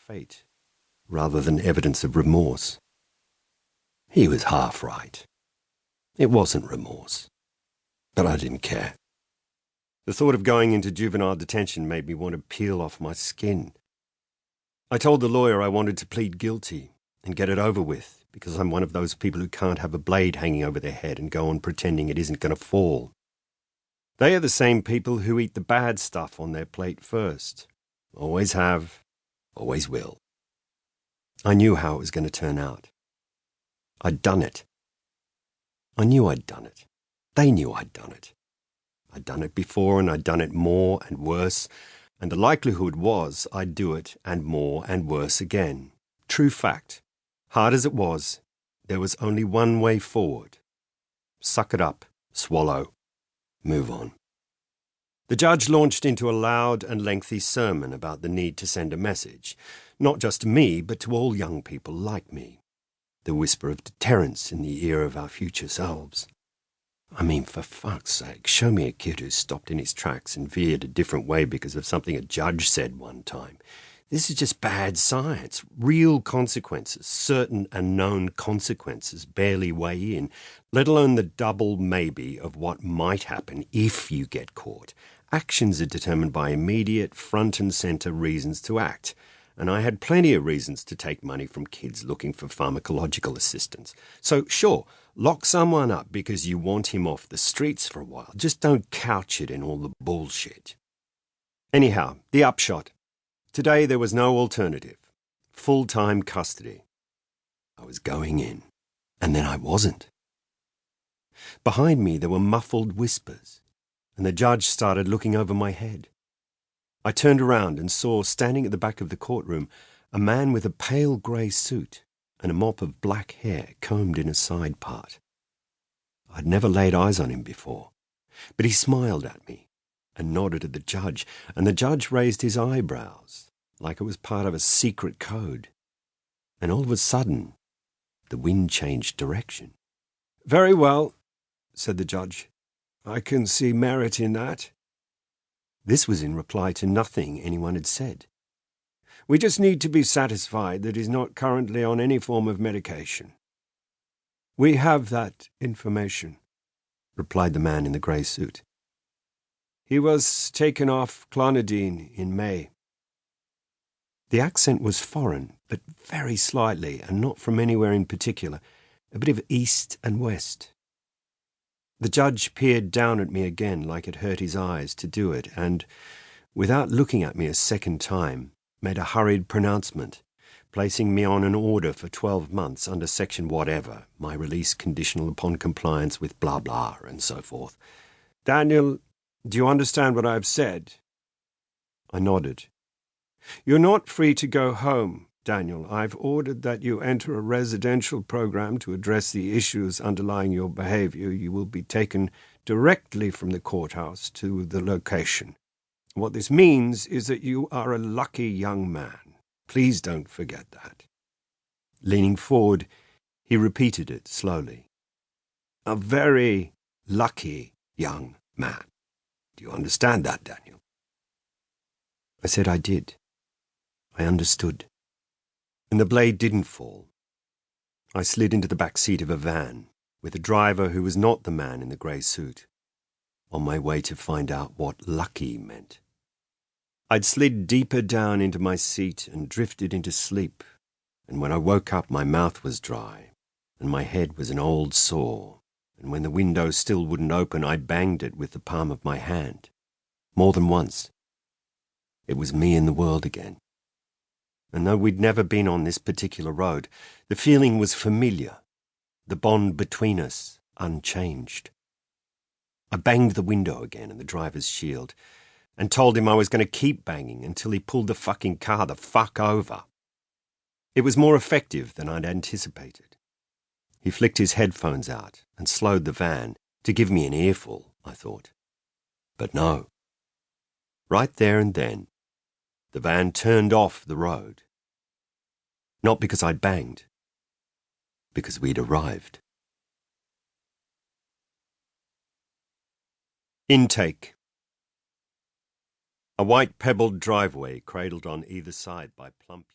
fate, rather than evidence of remorse. He was half right. It wasn't remorse. But I didn't care. The thought of going into juvenile detention made me want to peel off my skin. I told the lawyer I wanted to plead guilty and get it over with, because I'm one of those people who can't have a blade hanging over their head and go on pretending it isn't going to fall. They are the same people who eat the bad stuff on their plate first. Always have, always will. I knew how it was going to turn out. I'd done it. I knew I'd done it. They knew I'd done it. I'd done it before, and I'd done it more and worse, and the likelihood was I'd do it and more and worse again. True fact. Hard as it was, there was only one way forward. Suck it up, swallow, move on. The judge launched into a loud and lengthy sermon about the need to send a message, not just to me, but to all young people like me. The whisper of deterrence in the ear of our future selves. I mean, for fuck's sake, show me a kid who stopped in his tracks and veered a different way because of something a judge said one time. This is just bad science. Real consequences, certain and known consequences barely weigh in, let alone the double maybe of what might happen if you get caught. Actions are determined by immediate, front and centre reasons to act. And I had plenty of reasons to take money from kids looking for pharmacological assistance. So, sure, lock someone up because you want him off the streets for a while. Just don't couch it in all the bullshit. Anyhow, the upshot. Today there was no alternative. Full-time custody. I was going in, and then I wasn't. Behind me there were muffled whispers, and the judge started looking over my head. I turned around and saw, standing at the back of the courtroom, a man with a pale grey suit and a mop of black hair combed in a side part. I'd never laid eyes on him before, but he smiled at me and nodded at the judge, and the judge raised his eyebrows like it was part of a secret code. And all of a sudden, the wind changed direction. "Very well," said the judge. "I can see merit in that." This was in reply to nothing anyone had said. "We just need to be satisfied that he's not currently on any form of medication." "We have that information," replied the man in the grey suit. "He was taken off clonidine in May." The accent was foreign, but very slightly, and not from anywhere in particular, a bit of east and west. The judge peered down at me again like it hurt his eyes to do it, and, without looking at me a second time, made a hurried pronouncement, placing me on an order for 12 months under section whatever, my release conditional upon compliance with blah blah and so forth. "Daniel, do you understand what I've said?" I nodded. "You're not free to go home, Daniel. I've ordered that you enter a residential program to address the issues underlying your behavior. You will be taken directly from the courthouse to the location. What this means is that you are a lucky young man. Please don't forget that." Leaning forward, he repeated it slowly. "A very lucky young man. Do you understand that, Daniel?" I said I did. I understood. And the blade didn't fall. I slid into the back seat of a van, with a driver who was not the man in the grey suit, on my way to find out what lucky meant. I'd slid deeper down into my seat and drifted into sleep, and when I woke up my mouth was dry, and my head was an old sore, and when the window still wouldn't open I banged it with the palm of my hand. More than once. It was me in the world again. And though we'd never been on this particular road, the feeling was familiar, the bond between us unchanged. I banged the window again and the driver's shield, and told him I was going to keep banging until he pulled the fucking car the fuck over. It was more effective than I'd anticipated. He flicked his headphones out and slowed the van to give me an earful, I thought. But no. Right there and then, the van turned off the road. Not because I'd banged, because we'd arrived. Intake. A white pebbled driveway cradled on either side by plump